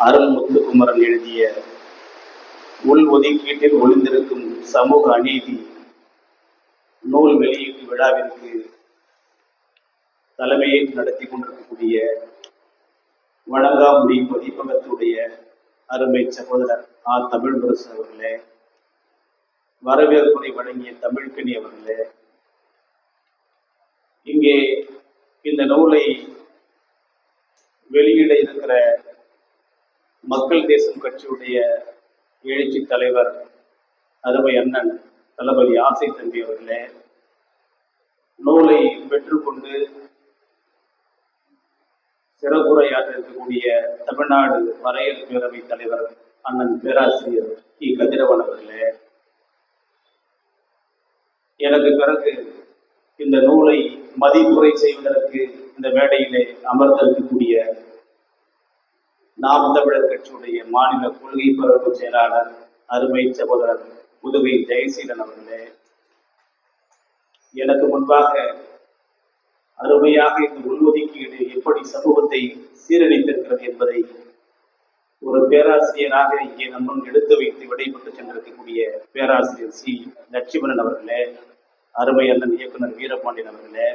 அருள் முத்துக்குமரன் எழுதிய உள் ஒதுக்கீட்டில் ஒளிந்திருக்கும் சமூக அநீதி நூல் வெளியீட்டு விழாவிற்கு தலைமையை நடத்தி கொண்டிருக்கக்கூடிய வழங்காமுடி பதிப்பகத்துடைய அருமை சகோதரர் தமிழ்முரசு அவர்களே, வரவேற்புரை வழங்கிய தமிழ்கனி அவர்களே, இங்கே இந்த நூலை வெளியிட இருக்கிற மக்கள் தேசம் கட்சியுடைய எழுச்சி தலைவர் அருமை அண்ணன் தளபதி ஆசை தம்பி அவர்களே, நூலை பெற்றுக்கொண்டு சிறப்புரையாற்ற இருக்கக்கூடிய தமிழ்நாடு வரையல் பேரவை தலைவர் அண்ணன் பேராசிரியர் கதிரவன் அவர்களே, எனக்கு பிறகு இந்த நூலை மதிப்புரை செய்வதற்கு இந்த மேடையிலே அமர்ந்திருக்கக்கூடிய நாம் தமிழர் கட்சியுடைய மாநில கொள்கை பரப்பு செயலாளர் அருமை சகோதரர் புதுகை ஜெயசீலன் அவர்களே, எனக்கு முன்பாக அருமையாக இந்த உள்ஒதுக்கீடு எப்படி சமூகத்தை சீரழித்திருக்கிறது என்பதை ஒரு பேராசிரியராக இங்கே நம்ம எடுத்து வைத்து விடைபெற்று சென்றிருக்கக்கூடிய பேராசிரியர் லட்சுமணன் அவர்களே, அருமை அண்ணன் இயக்குனர் வீரபாண்டியன் அவர்களே,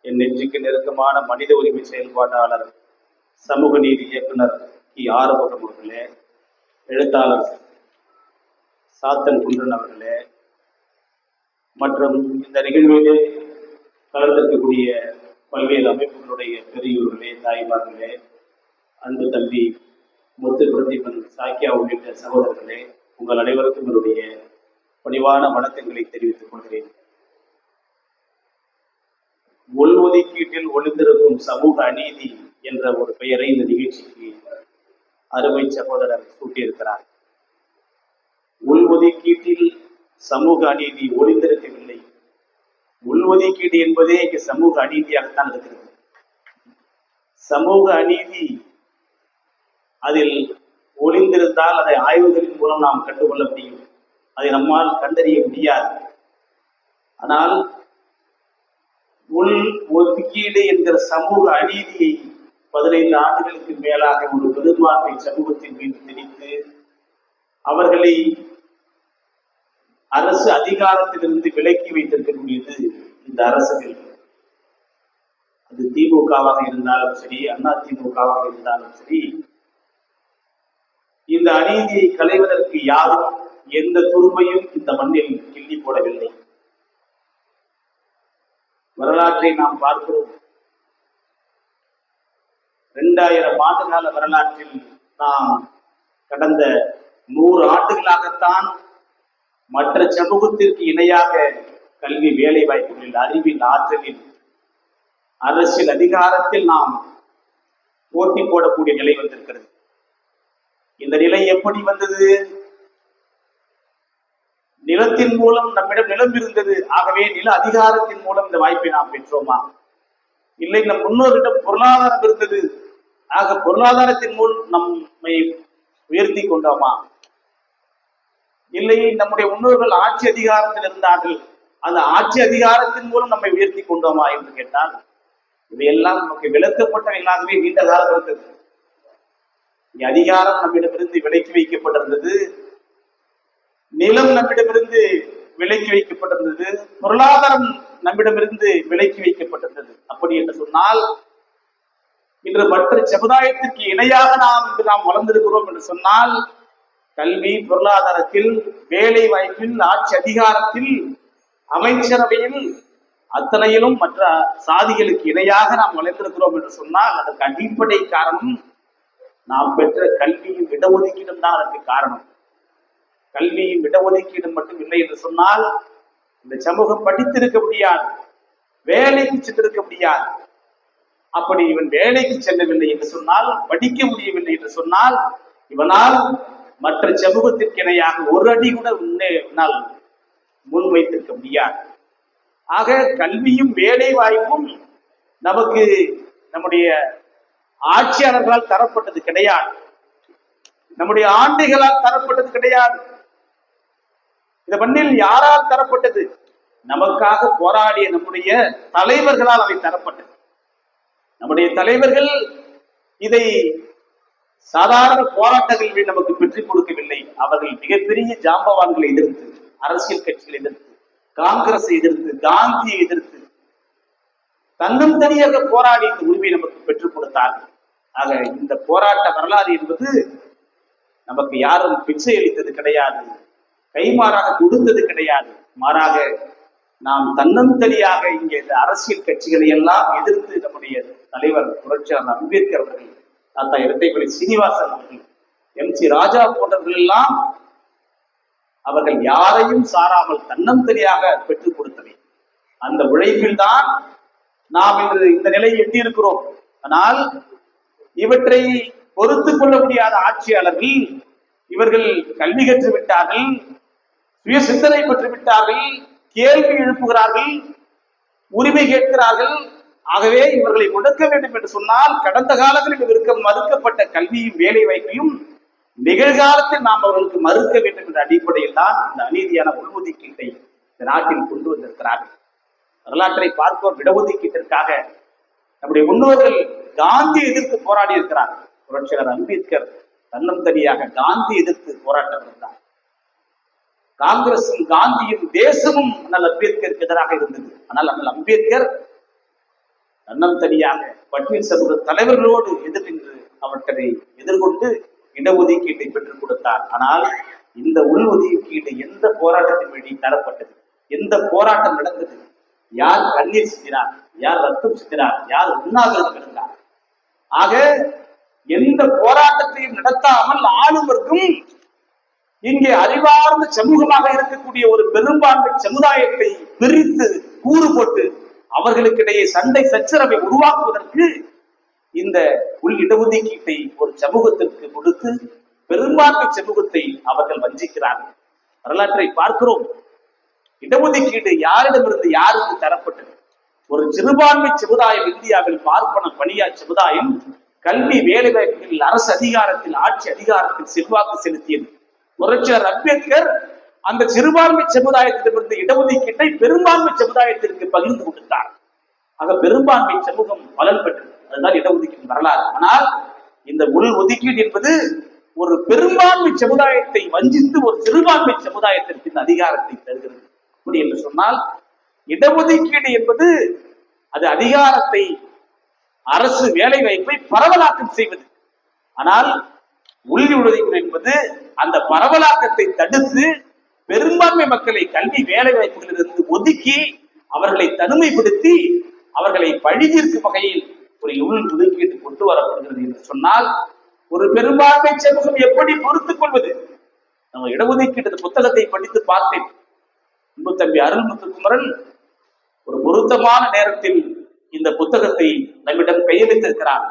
என் நெஞ்சுக்கு நெருக்கமான மனித உரிமை செயல்பாட்டாளர் சமூக நீதி இயக்குனர் ஆறுமுகம் அவர்களே, எழுத்தாளர் சாத்தன் குன்றன் அவர்களே, மற்றும் இந்த நிகழ்விலே கலந்திருக்கக்கூடிய பல்வேறு அமைப்புகளுடைய பெரியோர்களே, தாய்மார்களே, அன்பு தம்பி முத்து பிரதீபன் சாக்கியா உள்ளிட்ட சகோதரர்களே, உங்கள் அனைவருக்கும் என்னுடைய பணிவான வணக்கங்களை தெரிவித்துக் கொள்கிறேன். உள்ஒதுக்கீட்டில் ஒளிந்திருக்கும் சமூக அநீதி என்ற ஒரு பெயரை இந்த நிகழ்ச்சிக்கு அருமை சகோதரர் சூட்டியிருக்கிறார். உள்ஒதுக்கீட்டில் சமூக அநீதி ஒளிந்திருக்கவில்லை. உள்ஒதுக்கீடு என்பதே இங்கு சமூக அநீதியாகத்தான் இருக்கிறது. சமூக அநீதி அதில் ஒளிந்திருந்தால் அதை ஆய்வுகளின் மூலம் நாம் கண்டுகொள்ள முடியும், அதை நம்மால் கண்டறிய முடியாது. ஆனால் உள் ஒதுக்கீடு என்கிற சமூக அநீதியை 15 ஆண்டுகளுக்கு மேலாக ஒரு பெரும்பான்மை சமூகத்தின் மீது திணித்து அவர்களை அரசு அதிகாரத்திலிருந்து விலக்கி வைத்திருக்கக்கூடியது இந்த அரசுகள். அது திமுகவாக இருந்தாலும் சரி, அண்ணா திமுகவாக இருந்தாலும் சரி, இந்த அநீதியை களைவதற்கு யாரும் எந்த துரும்பையும் இந்த மண்ணில் கிள்ளி போடவில்லை. வரலாற்றை நாம் பார்க்கிறோம். 2000 ஆண்டுகால வரலாற்றில் நாம் கடந்த 100 ஆண்டுகளாகத்தான் மற்ற சமூகத்திற்கு இணையாக கல்வி, வேலை வாய்ப்புகளில், அறிவில், ஆற்றலில், அரசியல் அதிகாரத்தில் நாம் போட்டி போடக்கூடிய நிலை வந்திருக்கிறது. இந்த நிலை எப்படி வந்தது? நிலத்தின் மூலம் நம்மிடம் நிலம் இருந்தது, ஆகவே நில அதிகாரத்தின் மூலம் இந்த வாய்ப்பை நாம் பெற்றோமா? இல்லை, நம் முன்னோரிடம் பொருளாதாரம் இருந்தது, ஆக பொருளாதாரத்தின் மூலம் நம்மை உயர்த்தி கொண்டோமா? இல்லை, நம்முடைய முன்னோர்கள் ஆட்சி அதிகாரத்தில் இருந்தார்கள், அந்த ஆட்சி அதிகாரத்தின் மூலம் நம்மை உயர்த்தி கொண்டோமா என்று கேட்டால் இவையெல்லாம் நமக்கு விளக்கப்பட்டவைகளாகவே நீண்ட காலம் இருந்தது. அதிகாரம் நம்மிடமிருந்து விலக்கி வைக்கப்பட்டிருந்தது, நிலம் நம்மிடமிருந்து விலக்கி வைக்கப்பட்டிருந்தது, பொருளாதாரம் நம்மிடமிருந்து விலக்கி வைக்கப்பட்டிருந்தது. அப்படி என்று சொன்னால் இன்று மற்ற சமுதாயத்திற்கு இணையாக நாம் வளர்ந்திருக்கிறோம் என்று சொன்னால் கல்வி, பொருளாதாரத்தில், வேலை வாய்ப்பில், ஆட்சி அதிகாரத்தில், அமைச்சரவையில், அத்தனையிலும் மற்ற சாதிகளுக்கு இணையாக நாம் வளர்ந்திருக்கிறோம் என்று சொன்னால் அதற்கு அடிப்படை காரணம் நாம் பெற்ற கல்வியும் இடஒதுக்கீடும் தான் அதற்கு காரணம். கல்வியும் இடஒதுக்கீடும் மட்டும் இல்லை என்று சொன்னால் இந்த சமூகம் படித்திருக்க முடியாது, வேலைக்கு சென்றிருக்க முடியாது. அப்படி இவன் வேலைக்கு செல்லவில்லை என்று சொன்னால், படிக்க முடியவில்லை என்று சொன்னால், இவனால் மற்ற சமூகத்திற்கு இணையாக ஒரு அடி கூட முன் வைத்திருக்க முடியாது. ஆக கல்வியும் வேலை வாய்ப்பும் நமக்கு நம்முடைய ஆட்சியாளர்களால் தரப்பட்டது கிடையாது, நம்முடைய ஆண்டுகளால் தரப்பட்டது கிடையாது. இந்த மண்ணில் யாரால் தரப்பட்டது? நமக்காக போராடிய நம்முடைய தலைவர்களால் அவை தரப்பட்டது. நம்முடைய தலைவர்கள் இதை சாதாரண போராட்டங்கள் நமக்கு பெற்றுக் கொடுக்கவில்லை. அவர்கள் மிகப்பெரிய ஜாம்பவான்களை எதிர்த்து, அரசியல் கட்சிகளை எதிர்த்து, காங்கிரஸை எதிர்த்து, காந்தியை எதிர்த்து தன்னும் தனியாக போராடி இந்த உரிமை நமக்கு பெற்றுக் கொடுத்தார்கள். ஆக இந்த போராட்ட வரலாறு என்பது நமக்கு யாரும் பிச்சை அளித்தது கிடையாது, கைமாறாக கொடுத்தது கிடையாது. மாறாக நாம் தன்னந்தனியாக இங்கே இந்த அரசியல் கட்சிகளை எல்லாம் எதிர்த்து நம்முடைய தலைவர் புரட்சியாளர் அம்பேத்கர் அவர்கள், தாத்தா இரட்டைமலை சீனிவாசன் அவர்கள், MC ராஜா போன்றவர்கள் எல்லாம் அவர்கள் யாரையும் சாராமல் தன்னந்தனியாக பெற்றுக் கொடுத்தவை. அந்த உழைப்பில் தான் நாம் இன்று இந்த நிலையை எட்டியிருக்கிறோம். ஆனால் இவற்றை பொறுத்துக் கொள்ள முடியாத ஆட்சியாளர்கள், இவர்கள் கல்வி கற்று விட்டார்கள், சுய சிந்தனை பெற்று விட்டார்கள், கேள்வி எழுப்புகிறார்கள், உரிமை கேட்கிறார்கள். ஆகவே இவர்களை முடக்க வேண்டும் என்று சொன்னால் கடந்த காலங்களில் இவருக்கு மறுக்கப்பட்ட கல்வியும் வேலை வாய்ப்பையும் நிகழ்காலத்தில் நாம் அவர்களுக்கு மறுக்க வேண்டும் என்ற அடிப்படையில் தான் இந்த அநீதியான உள்ஒதுக்கீட்டை இந்த நாட்டில் கொண்டு வந்திருக்கிறார்கள். வரலாற்றை பார்ப்போர் இடஒதுக்கீட்டிற்காக நம்முடைய முன்னோர்கள் காந்தி எதிர்த்து போராடி இருக்கிறார். புரட்சியாளர் அம்பேத்கர் தன்னந்தனியாக காந்தி எதிர்த்து போராட்டம் இருந்தார். காங்கிரசும் காந்தியும் தேசமும் அண்ணல் அம்பேத்கருக்கு எதிராக இருந்தது. ஆனால் அண்ணல் அம்பேத்கர் தன்னந்தனியாக பட்டியல் சமூக தலைவர்களோடு எதிர்நின்று அவற்றை எதிர்கொண்டு இடஒதுக்கீட்டை பெற்றுக் கொடுத்தார். ஆனால் இந்த உள்ஒதுக்கீடு எந்த போராட்டத்தின் வழி தரப்பட்டது, எந்த போராட்டம் நடந்தது, யார் கண்ணீர் சிந்தினார், யார் ரத்தம் சிந்தினார், யார் உண்ணாவிரதம் இருந்தார்? ஆக எந்த போராட்டத்தையும் நடத்தாமல் ஆளுவர்க்கும் இங்கே அறிவார்ந்த சமூகமாக இருக்கக்கூடிய ஒரு பெரும்பான்மை சமுதாயத்தை பிரித்து கூறு போட்டு அவர்களுக்கிடையே சண்டை சச்சரவை உருவாக்குவதற்கு இந்த உள் இடஒதுக்கீட்டை ஒரு சமூகத்திற்கு கொடுத்து பெரும்பான்மை சமூகத்தை அவர்கள் வஞ்சிக்கிறார்கள். வரலாற்றை பார்க்கிறோம். இடஒதுக்கீடு யாரிடமிருந்து யாருக்கு தரப்பட்டது? ஒரு சிறுபான்மை சமுதாயம், இந்தியாவில் பார்ப்பன பணியா சமுதாயம் கல்வி வேலை வாய்ப்புகளில் அரசு அதிகாரத்தில் ஆட்சி அதிகாரத்தில் செல்வாக்கு செலுத்தியது. புரட்சியாளர் அம்பேத்கர் அந்த சிறுபான்மை சமுதாயத்திலிருந்து இடஒதுக்கீட்டை பெரும்பான்மை சமுதாயத்திற்கு பகிர்ந்து கொடுத்தார். ஆக பெரும்பான்மை சமூகம் பலன் பெற்றது. அதுதான் இடஒதுக்கீடு வரலாறு. ஆனால் இந்த உள் ஒதுக்கீடு என்பது ஒரு பெரும்பான்மை சமுதாயத்தை வஞ்சித்து ஒரு சிறுபான்மை சமுதாயத்திற்கு இந்த அதிகாரத்தை தருகிறது. அப்படி என்று சொன்னால் இடஒதுக்கீடு என்பது அது அதிகாரத்தை, அரசு வேலை வாய்ப்பை பரவலாக்கம் செய்வது. ஆனால் உள் ஒதுக்கீடு என்பது அந்த பரவலாக்கத்தை தடுத்து பெரும்பான்மை மக்களை கல்வி வேலை வாய்ப்புகளிலிருந்து ஒதுக்கி அவர்களை தனிமைப்படுத்தி அவர்களை பழிதீர்க்கும் வகையில் ஒரு உள் ஒதுக்கீடு கொண்டு வரப்படுகிறது என்று சொன்னால் ஒரு பெரும்பான்மை சமூகம் எப்படி பொறுத்துக் கொள்வது? நம்ம இடஒதுக்கீட்டு புத்தகத்தை படித்து பார்த்தேன். தம்பி அருள்முத்துக்குமரன் ஒரு பொருத்தமான நேரத்தில் இந்த புத்தகத்தை நம்மிடம் கையளித்திருக்கிறார்.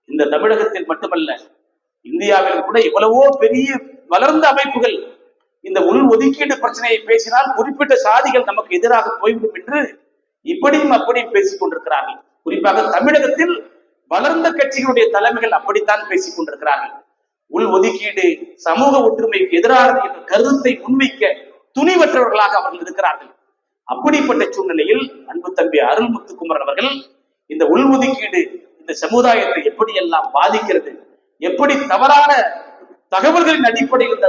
இந்த தமிழகத்தில் மட்டுமல்ல, இந்தியாவில் கூட எவ்வளவோ பெரிய வளர்ந்த அமைப்புகள் இந்த உள் ஒதுக்கீடு பிரச்சனையை பேசினால் குறிப்பிட்ட சாதிகள் நமக்கு எதிராக போய்விடும் என்று இப்படியும் அப்படியும் பேசிக் கொண்டிருக்கிறார்கள். குறிப்பாக தமிழகத்தில் வளர்ந்த கட்சிகளுடைய தலைமைகள் அப்படித்தான் பேசிக் கொண்டிருக்கிறார்கள். உள் ஒதுக்கீடு சமூக ஒற்றுமைக்கு எதிரானது என்ற கருத்தை முன்வைக்க துணிவற்றவர்களாக அவர்கள் இருக்கிறார்கள். அப்படிப்பட்ட சூழ்நிலையில் அன்பு தம்பி அருள்முத்துக்குமரன் அவர்கள் இந்த உள் ஒதுக்கீடு இந்த சமுதாயத்தை எப்படியெல்லாம் பாதிக்கிறது, எப்படி தவறான தகவல்களின் அடிப்படையில் இந்த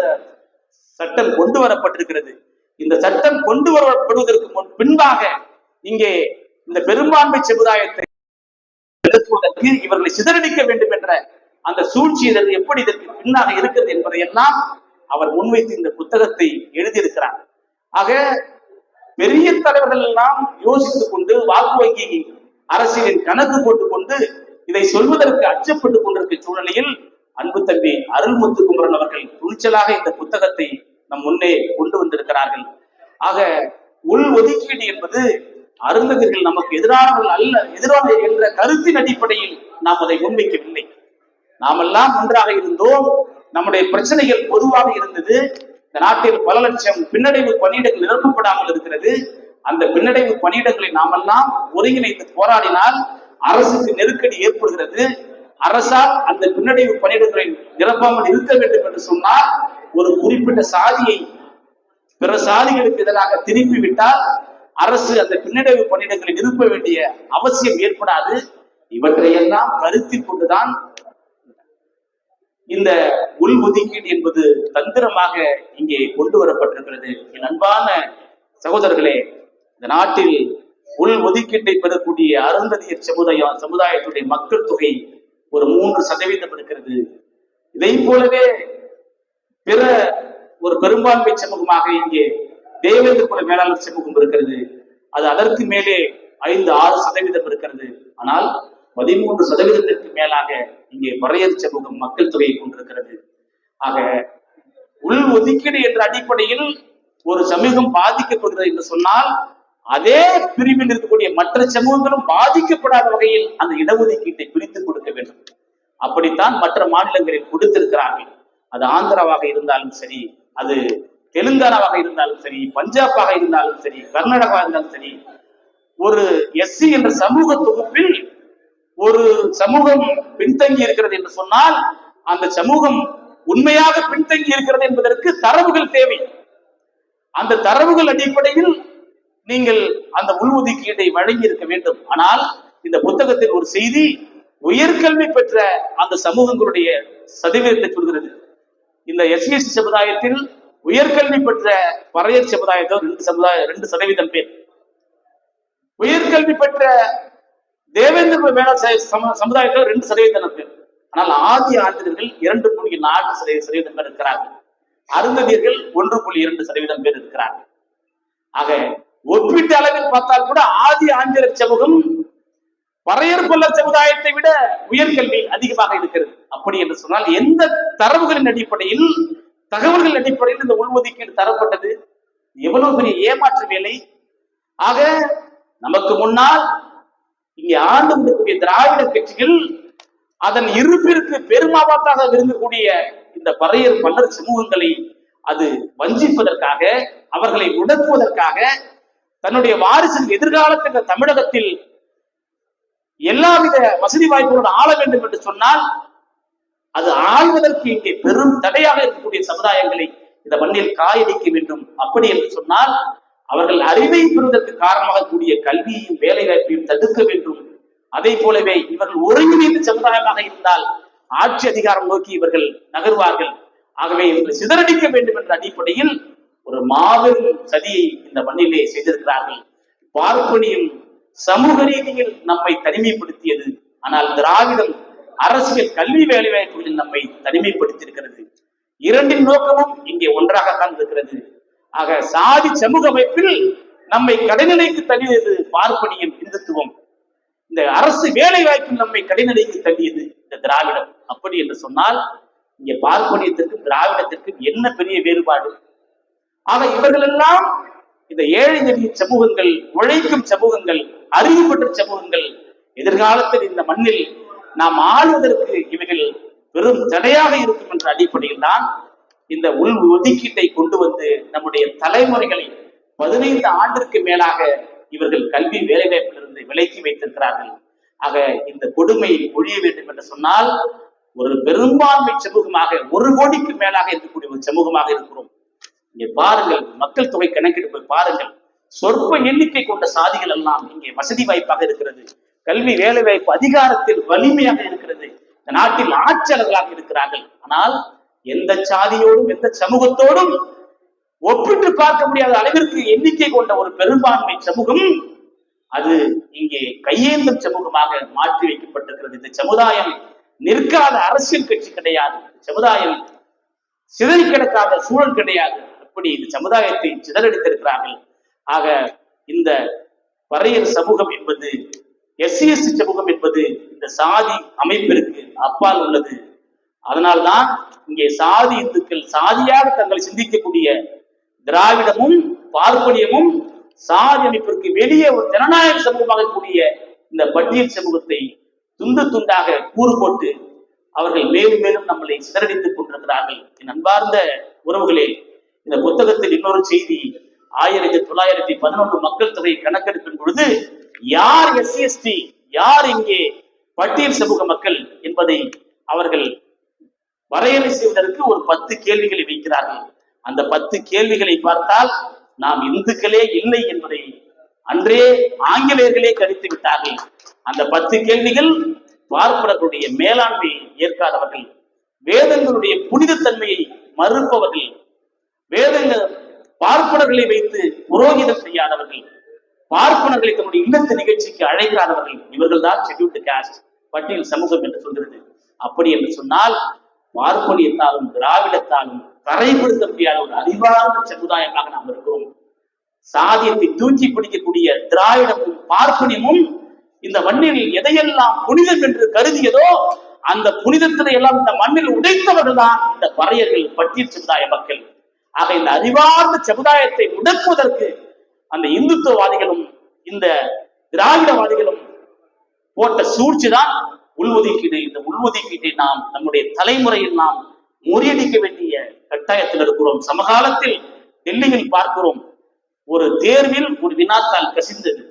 சட்டம் கொண்டு வரப்பட்டிருக்கிறது, இந்த சட்டம் கொண்டு வரப்படுவதற்கு பின்பாக இங்கே இந்த பெரும்பான்மை சமுதாயத்தை எதிர்ப்பதற்கு இவர்களை சிதறடிக்க வேண்டும் என்ற அந்த சூழ்ச்சி எப்படி இதற்கு பின்னாக இருக்கிறது என்பதையெல்லாம் அவர் முன்வைத்து இந்த புத்தகத்தை எழுதியிருக்கிறார். ஆக பெரிய தலைவர்கள் எல்லாம் யோசித்துக் கொண்டு வாக்கு வங்கி அரசியலின் கணக்கு போட்டுக் கொண்டு இதை சொல்வதற்கு அச்சப்பட்டுக் கொண்டிருக்கிற சூழ்நிலையில் அன்பு தம்பி அருள்முத்துக்குமரன் அவர்கள் துணிச்சலாக இந்த புத்தகத்தை நம் முன்னே கொண்டு வந்திருக்கிறார்கள். ஆக உள் ஒதுக்கீடு என்பது அருந்ததிர்கள் நமக்கு எதிரானவர்கள் அல்ல, எதிரான என்ற கருத்தின் அடிப்படையில் நாம் அதை முன்வைக்கவில்லை. நாமெல்லாம் ஒன்றாக இருந்தோம். நம்முடைய பிரச்சனைகள் பொதுவாக இருந்தது. இந்த நாட்டில் பல லட்சம் பின்னடைவு பணியிடங்கள் நிரப்பப்படாமல் இருக்கிறது. அந்த பின்னடைவு பணியிடங்களை நாமெல்லாம் ஒருங்கிணைத்து போராடினால் அரசுக்கு நெருக்கடி ஏற்படுகிறது. அரசால் அந்த பின்னடைவு பணியிடங்களை நிரப்பாமல் இருக்க வேண்டும் என்று சொன்னால் ஒரு குறிப்பிட்ட சாதியை பிற சாதிகளுக்கு எதிராக திருப்பி விட்டால் அரசு அந்த பின்னடைவு பணியிடங்களை நிரப்ப வேண்டிய அவசியம் ஏற்படாது. இவற்றையெல்லாம் கருத்தில் கொண்டுதான் இந்த உள் ஒதுக்கீடு என்பது தந்திரமாக இங்கே கொண்டு வரப்பட்டிருக்கிறது. என் அன்பான சகோதரர்களே, இந்த நாட்டில் உள் ஒதுக்கீட்டை பெறக்கூடிய அருந்ததியர் சமுதாயத்துடைய மக்கள் தொகை ஒரு 3% இருக்கிறது. இதை போலவே பிற ஒரு பெரும்பான்மை சமூகமாக இங்கே தேவேந்திர குல மேலாளர் சமூகம் இருக்கிறது. அது அதற்கு மேலே 5-6% இருக்கிறது. ஆனால் 13% மேலாக இங்கே பறையர் சமூகம் மக்கள் தொகையை கொண்டிருக்கிறது. ஆக உள் ஒதுக்கீடு என்ற அடிப்படையில் ஒரு சமூகம் பாதிக்கப்படுகிறது என்று சொன்னால் அதே பிரிவில் இருக்கக்கூடிய மற்ற சமூகங்களும் பாதிக்கப்படாத வகையில் அந்த இடஒதுக்கீட்டை பிரித்துக் கொடுக்க வேண்டும். அப்படித்தான் மற்ற மாநிலங்களில் கொடுத்திருக்கிறார்கள். அது ஆந்திராவாக இருந்தாலும் சரி, அது தெலுங்கானாவாக இருந்தாலும் சரி, பஞ்சாபாக இருந்தாலும் சரி, கர்நாடகாவாக இருந்தாலும் சரி, ஒரு எஸ்சி என்ற சமூக தொகுப்பில் ஒரு சமூகம் பின்தங்கி இருக்கிறது என்று சொன்னால் அந்த சமூகம் உண்மையாக பின்தங்கி இருக்கிறது என்பதற்கு தரவுகள் தேவை. அந்த தரவுகள் அடிப்படையில் நீங்கள் அந்த உள்ஒதுக்கீட்டை வழங்கி இருக்க வேண்டும். ஆனால் இந்த புத்தகத்தில் ஒரு செய்தி உயர்கல்வி பெற்ற அந்த சமூகங்களுடைய சதவீதத்தை சொல்கிறது. இந்த எஸ்சி சமுதாயத்தில் உயர்கல்வி பெற்ற பறையர் சமுதாயத்தில் 2% பேர், உயர்கல்வி பெற்ற தேவேந்திர மேலாளர் சமுதாயத்தில் 2% பேர். ஆனால் ஆதி ஆசிரியர்கள் 2.4% பேர் இருக்கிறார்கள். அருந்ததியர்கள் 1.2% பேர் இருக்கிறார்கள். ஆக ஒப்பீட்டு அளவில் பார்த்தால் கூட ஆதி ஆந்திரர் சமூகம் பறையர் பல்லர் சமுதாயத்தை விட உயர்கல்வி அதிகமாக இருக்கிறது. அப்படி என்று சொன்னால் எந்த தரவுகளின் அடிப்படையில், தகவல்களின் அடிப்படையில் இந்த உள்ஒதுக்கீடு தரப்பட்டது? எவ்வளவு பெரிய ஏமாற்று வேலை! ஆக நமக்கு முன்னால் இங்கே ஆண்டு கொண்டிருக்கக்கூடிய திராவிட கட்சிகள் அதன் இருப்பிற்கு பெருமாபாத்தாக விரும்பக்கூடிய இந்த பறையர் பல்லர் சமூகங்களை அது வஞ்சிப்பதற்காக, அவர்களை உடக்குவதற்காக, தன்னுடைய வாரிசின் எதிர்காலத்தில் தமிழகத்தில் எல்லாவித வசதி வாய்ப்புகளோடு ஆள வேண்டும் என்று சொன்னால் அது ஆள்வதற்கு இங்கே பெரும் தடையாக இருக்கக்கூடிய சமுதாயங்களை இந்த மண்ணில் காயடிக்க வேண்டும். அப்படி என்று சொன்னால் அவர்கள் அறிவை பெறுவதற்கு காரணமாக கூடிய கல்வியையும் வேலை வாய்ப்பையும் தடுக்க வேண்டும். அதே போலவே இவர்கள் ஒருங்கிணைந்த சமுதாயமாக இருந்தால் ஆட்சி அதிகாரம் நோக்கி இவர்கள் நகர்வார்கள். ஆகவே இவர்கள் சிதறடிக்க வேண்டும் என்ற அடிப்படையில் ஒரு மாபெரும் சதியை இந்த மண்ணிலே செய்திருக்கிறார்கள். பார்ப்பனியும் சமூக ரீதியில் நம்மை தனிமைப்படுத்தியது. ஆனால் திராவிடம் அரசியல் கல்வி வேலை வாய்ப்புகளில் நம்மை தனிமைப்படுத்தியிருக்கிறது. இரண்டின் நோக்கமும் இங்கே ஒன்றாகத்தான் இருக்கிறது. ஆக சாதி சமூக அமைப்பில் நம்மை கடைநிலைக்கு தள்ளியது பார்ப்பனியம் இந்துத்துவம். இந்த அரசு வேலை வாய்ப்பில் நம்மை கடைநிலைக்கு தள்ளியது இந்த திராவிடம். அப்படி என்று சொன்னால் இங்கே பார்ப்பனியத்திற்கும் திராவிடத்திற்கும் என்ன பெரிய வேறுபாடு! ஆக இவர்கள் எல்லாம் இந்த ஏழை எளிய சமூகங்கள், உழைக்கும் சமூகங்கள், அறிவு பெற்ற சமூகங்கள் எதிர்காலத்தில் இந்த மண்ணில் நாம் ஆளுவதற்கு இவைகள் பெரும் தடையாக இருக்கும் என்ற அடிப்படையில் தான் இந்த உள் ஒதுக்கீட்டை கொண்டு வந்து நம்முடைய தலைமுறைகளை 15 ஆண்டிற்கு மேலாக இவர்கள் கல்வி வேலைவாய்ப்பிலிருந்து விலக்கி வைத்திருக்கிறார்கள். ஆக இந்த கொடுமை ஒழிய வேண்டும் என்று சொன்னால் ஒரு பெரும்பான்மை சமூகமாக 1 கோடிக்கு மேலாக இருக்கக்கூடிய ஒரு சமூகமாக இருக்கிறோம். இங்கே பாருங்கள், மக்கள் தொகை கணக்கெடுப்பு பாருங்கள். சொற்ப எண்ணிக்கை கொண்ட சாதிகள் எல்லாம் இங்கே வசதி வாய்ப்பாக இருக்கிறது. கல்வி வேலை வாய்ப்பு அதிகாரத்தில் வலிமையாக இருக்கிறது. இந்த நாட்டில் ஆட்சியாளர்களாக இருக்கிறார்கள். ஆனால் எந்த சாதியோடும் எந்த சமூகத்தோடும் ஒப்பிட்டு பார்க்க முடியாத அளவிற்கு எண்ணிக்கை கொண்ட ஒரு பெரும்பான்மை சமூகம் அது இங்கே கையேந்தும் சமூகமாக மாற்றி வைக்கப்பட்டிருக்கிறது. இந்த சமுதாயம் நிற்காத அரசியல் கட்சி கிடையாது. சமுதாயம் சிதறி கிடக்காத சூழல் கிடையாது. அப்படி இந்த சமுதாயத்தை சிதறடித்திருக்கிறார்கள். ஆக இந்த பறையர் சமூகம் என்பது, எஸ்சி சமூகம் என்பது இந்த சாதி அமைப்பிற்கு அப்பால் உள்ளது. அதனால்தான் இங்கே சாதி இந்துக்கள் சாதியாக தங்களை சிந்திக்கக்கூடிய திராவிடமும் பார்ப்பனியமும் சாதி அமைப்பிற்கு வெளியே ஒரு ஜனநாயக சமூகமாக கூடிய இந்த பட்டியல் சமூகத்தை துண்டு துண்டாக கூறு போட்டு அவர்கள் மேலும் மேலும் நம்மளை சிதறடித்துக் கொண்டிருக்கிறார்கள். என் அன்பார்ந்த உறவுகளே, இந்த புத்தகத்தில் இன்னொரு செய்தி, 1911 மக்கள் தொகை கணக்கெடுப்பின் பொழுது யார் SC/ST, யார் இங்கே பட்டியல் சமூக மக்கள் என்பதை அவர்கள் வரையறை செய்வதற்கு ஒரு 10 கேள்விகளை வைக்கிறார்கள். அந்த 10 கேள்விகளை பார்த்தால் நாம் இந்துக்களே இல்லை என்பதை அன்றே ஆங்கிலேயர்களே கணித்து விட்டார்கள். அந்த 10 கேள்விகள் பார்ப்பனர்களுடைய மேலாண்மையை ஏற்காதவர்கள், வேதங்களுடைய புனிதத்தன்மையை மறுப்பவர்கள், வேதங்கள் பார்ப்பனர்களை வைத்து புரோகிதம் செய்யாதவர்கள், பார்ப்பனர்களை தன்னுடைய இல்லத்து நிகழ்ச்சிக்கு அழைக்காதவர்கள், இவர்கள் தான் ஷெட்யூல்டு காஸ்ட், பட்டியல் சமூகம் என்று சொல்கிறது. அப்படி என்று சொன்னால் பார்ப்பனியத்தாலும் திராவிடத்தாலும் கரைப்படுத்த முடியாத ஒரு அறிவார்ந்த சமுதாயமாக நாம் இருக்கிறோம். சாதியத்தை தூக்கி பிடிக்கக்கூடிய திராவிடமும் பார்ப்பனியமும் இந்த மண்ணில் எதையெல்லாம் புனிதம் என்று கருதியதோ அந்த புனிதத்தினை எல்லாம் இந்த மண்ணில் உடைத்தவர்கள் தான் இந்த பறையர்கள், பட்டியல் சமுதாய மக்கள். ஆக இந்த அறிவார்ந்த சமுதாயத்தை முடக்குவதற்கு அந்த இந்துத்துவவாதிகளும் இந்த திராவிடவாதிகளும் போட்ட சூழ்ச்சி தான் உள்ஒதுக்கீடு. இந்த உள்ஒதுக்கீட்டை நாம் நம்முடைய தலைமுறையில் நாம் முறியடிக்க வேண்டிய கட்டாயத்தில் இருக்கிறோம். சமகாலத்தில் டெல்லியில் பார்க்கிறோம், ஒரு தேர்வில் ஒரு வினாத்தால் கசிந்தது.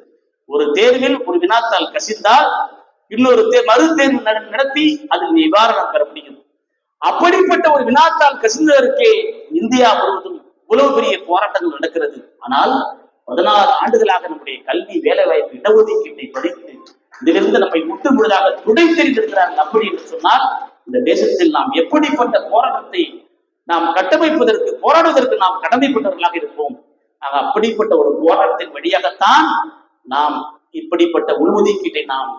ஒரு தேர்வில் ஒரு வினாத்தால் கசிந்தால் இன்னொரு மறு தேர்வு நடத்தி அதில் நிவாரணம் பெற முடியும். அப்படிப்பட்ட ஒரு வினாத்தால் கசிந்ததற்கே இந்தியா முழுவதும் இவ்வளவு பெரிய போராட்டங்கள் நடக்கிறது. ஆனால் 16 ஆண்டுகளாக நம்முடைய கல்வி, வேலை வாய்ப்பு, இடஒதுக்கீட்டை படித்து இதிலிருந்து நம்மை முற்று முழுதாக துடை தெரிந்திருக்கிறார்கள். அப்படி என்று சொன்னால் இந்த தேசத்தில் நாம் எப்படிப்பட்ட போராட்டத்தை நாம் கட்டமைப்பதற்கு, போராடுவதற்கு நாம் கடமைப்பட்டவர்களாக இருப்போம். அப்படிப்பட்ட ஒரு போராட்டத்தின் வழியாகத்தான் நாம் இப்படிப்பட்ட உள்ஒதுக்கீட்டை நாம்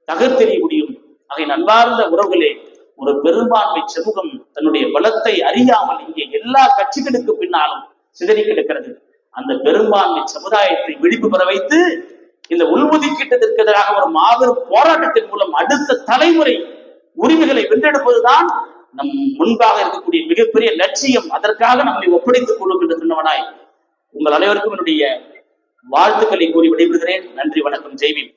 தகர்த்தெறிய முடியும். ஆகிய நன்பார்ந்த உறவுகளே, ஒரு பெரும்பான்மை சமூகம் தன்னுடைய பலத்தை அறியாமல் இங்கே எல்லா கட்சிகளுக்கு பின்னாலும் சிதறி கிடக்கிறது. அந்த பெரும்பான்மை சமுதாயத்தை விழிப்பு பெற வைத்து இந்த உள்ஒதுக்கீட்டத்திற்கு எதிராக ஒரு மாபெரும் போராட்டத்தின் மூலம் அடுத்த தலைமுறை உரிமைகளை வென்றெடுப்பதுதான் நம் முன்பாக இருக்கக்கூடிய மிகப்பெரிய லட்சியம். அதற்காக நம்மை ஒப்படைத்துக் கொள்ளும் என்று சொன்னவனாய் உங்கள் அனைவருக்கும் என்னுடைய வாழ்த்துக்களை கூறி விடைபெறுகிறேன். நன்றி, வணக்கம், ஜெய்பீம்.